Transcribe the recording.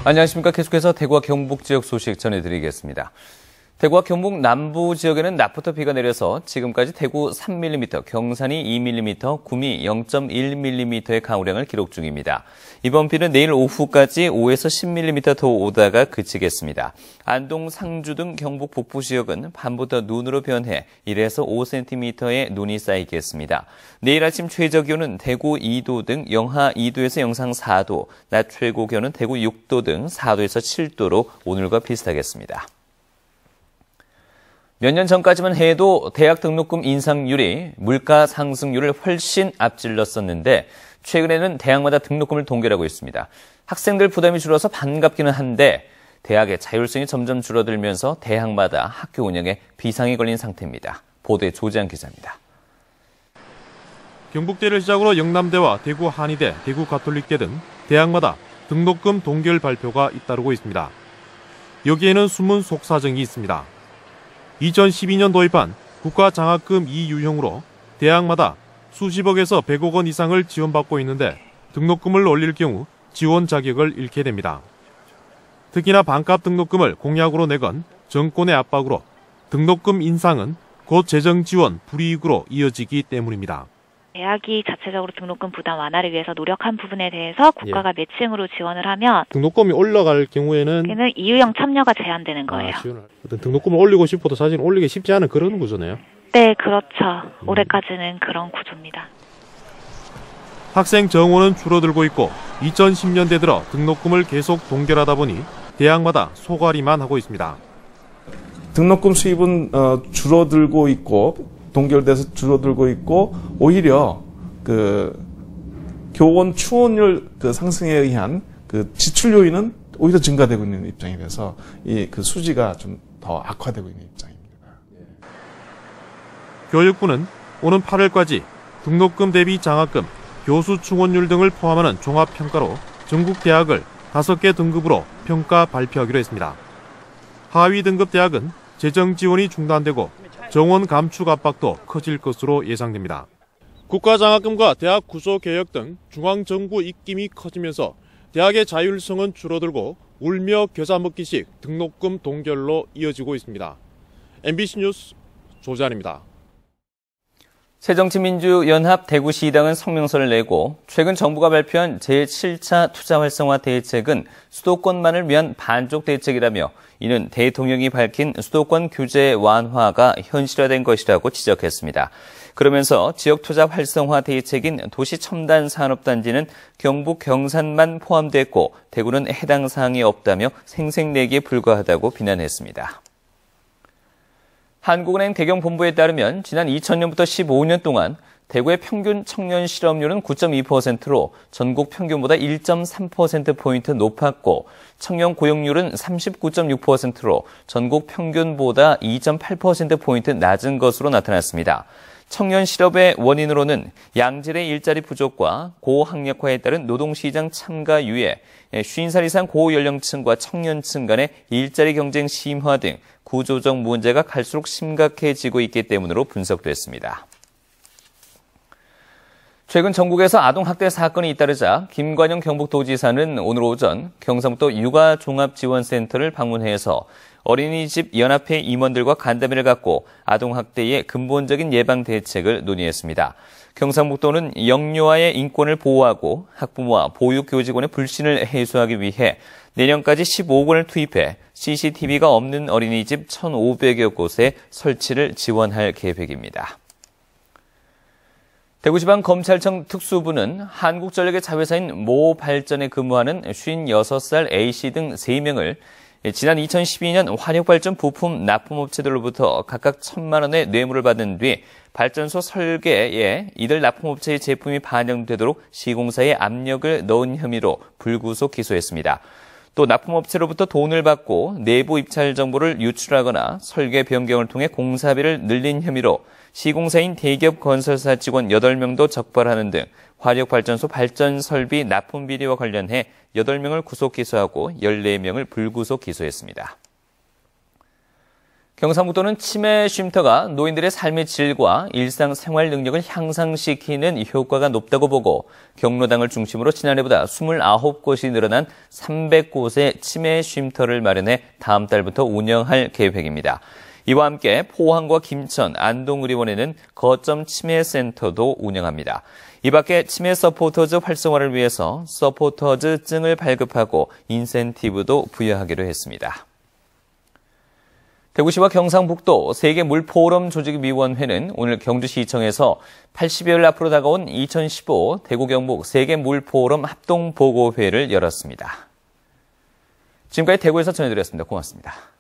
안녕하십니까. 계속해서 대구와 경북 지역 소식 전해드리겠습니다. 대구와 경북 남부 지역에는 낮부터 비가 내려서 지금까지 대구 3mm, 경산이 2mm, 구미 0.1mm의 강우량을 기록 중입니다. 이번 비는 내일 오후까지 5에서 10mm 더 오다가 그치겠습니다. 안동, 상주 등 경북 북부 지역은 밤부터 눈으로 변해 1에서 5cm의 눈이 쌓이겠습니다. 내일 아침 최저 기온은 대구 2도 등 영하 2도에서 영상 4도, 낮 최고 기온은 대구 6도 등 4도에서 7도로 오늘과 비슷하겠습니다. 몇 년 전까지만 해도 대학 등록금 인상률이 물가 상승률을 훨씬 앞질렀었는데 최근에는 대학마다 등록금을 동결하고 있습니다. 학생들 부담이 줄어서 반갑기는 한데 대학의 자율성이 점점 줄어들면서 대학마다 학교 운영에 비상이 걸린 상태입니다. 보도에 조지한 기자입니다. 경북대를 시작으로 영남대와 대구 한의대, 대구 가톨릭대 등 대학마다 등록금 동결 발표가 잇따르고 있습니다. 여기에는 숨은 속사정이 있습니다. 2012년 도입한 국가장학금 2유형으로 대학마다 수십억에서 100억 원 이상을 지원받고 있는데 등록금을 올릴 경우 지원 자격을 잃게 됩니다. 특히나 반값 등록금을 공약으로 내건 정권의 압박으로 등록금 인상은 곧 재정 지원 불이익으로 이어지기 때문입니다. 대학이 자체적으로 등록금 부담 완화를 위해서 노력한 부분에 대해서 국가가 매칭으로 지원을 하면 등록금이 올라갈 경우에는 걔는 이유형 참여가 제한되는 거예요. 어떤 등록금을 올리고 싶어도 사실 올리기 쉽지 않은 그런 구조네요. 네, 그렇죠. 올해까지는 그런 구조입니다. 학생 정원은 줄어들고 있고 2010년대 들어 등록금을 계속 동결하다 보니 대학마다 소갈이만 하고 있습니다. 등록금 수입은 줄어들고 있고 동결돼서 줄어들고 있고 오히려 그 교원 추원율 상승에 의한 그 지출 요인은 오히려 증가되고 있는 입장이라서 이 그 수지가 좀 더 악화되고 있는 입장입니다. 교육부는 오는 8월까지 등록금 대비 장학금, 교수 충원율 등을 포함하는 종합평가로 전국 대학을 5개 등급으로 평가 발표하기로 했습니다. 하위 등급 대학은 재정 지원이 중단되고 정원 감축 압박도 커질 것으로 예상됩니다. 국가장학금과 대학 구조 개혁 등 중앙정부 입김이 커지면서 대학의 자율성은 줄어들고 울며 겨자 먹기식 등록금 동결로 이어지고 있습니다. MBC 뉴스 조재환입니다. 새정치민주연합 대구시당은 성명서를 내고 최근 정부가 발표한 제7차 투자 활성화 대책은 수도권만을 위한 반쪽 대책이라며 이는 대통령이 밝힌 수도권 규제 완화가 현실화된 것이라고 지적했습니다. 그러면서 지역 투자 활성화 대책인 도시첨단산업단지는 경북 경산만 포함됐고 대구는 해당 사항이 없다며 생색내기에 불과하다고 비난했습니다. 한국은행 대경본부에 따르면 지난 2000년부터 15년 동안 대구의 평균 청년 실업률은 9.2%로 전국 평균보다 1.3%포인트 높았고 청년 고용률은 39.6%로 전국 평균보다 2.8%포인트 낮은 것으로 나타났습니다. 청년 실업의 원인으로는 양질의 일자리 부족과 고학력화에 따른 노동시장 참가 유예, 50살 이상 고연령층과 청년층 간의 일자리 경쟁 심화 등 구조적 문제가 갈수록 심각해지고 있기 때문으로 분석됐습니다. 최근 전국에서 아동학대 사건이 잇따르자 김관영 경북도지사는 오늘 오전 경상북도 육아종합지원센터를 방문해서 어린이집 연합회 임원들과 간담회를 갖고 아동학대의 근본적인 예방 대책을 논의했습니다. 경상북도는 영유아의 인권을 보호하고 학부모와 보육교직원의 불신을 해소하기 위해 내년까지 15억 원을 투입해 CCTV가 없는 어린이집 1,500여 곳에 설치를 지원할 계획입니다. 대구지방검찰청 특수부는 한국전력의 자회사인 모 발전에 근무하는 56살 A씨 등 3명을 지난 2012년 화력발전 부품 납품업체들로부터 각각 1,000만 원의 뇌물을 받은 뒤 발전소 설계에 이들 납품업체의 제품이 반영되도록 시공사에 압력을 넣은 혐의로 불구속 기소했습니다. 또 납품업체로부터 돈을 받고 내부 입찰 정보를 유출하거나 설계 변경을 통해 공사비를 늘린 혐의로 시공사인 대기업 건설사 직원 8명도 적발하는 등 화력발전소 발전 설비 납품 비리와 관련해 8명을 구속 기소하고 14명을 불구속 기소했습니다. 경상북도는 치매 쉼터가 노인들의 삶의 질과 일상생활 능력을 향상시키는 효과가 높다고 보고 경로당을 중심으로 지난해보다 29곳이 늘어난 300곳의 치매 쉼터를 마련해 다음 달부터 운영할 계획입니다. 이와 함께 포항과 김천, 안동의료원에는 거점 치매센터도 운영합니다. 이 밖에 치매 서포터즈 활성화를 위해서 서포터즈증을 발급하고 인센티브도 부여하기로 했습니다. 대구시와 경상북도 세계물포럼 조직위원회는 오늘 경주시청에서 80여일 앞으로 다가온 2015 대구 경북 세계물포럼 합동보고회를 열었습니다. 지금까지 대구에서 전해드렸습니다. 고맙습니다.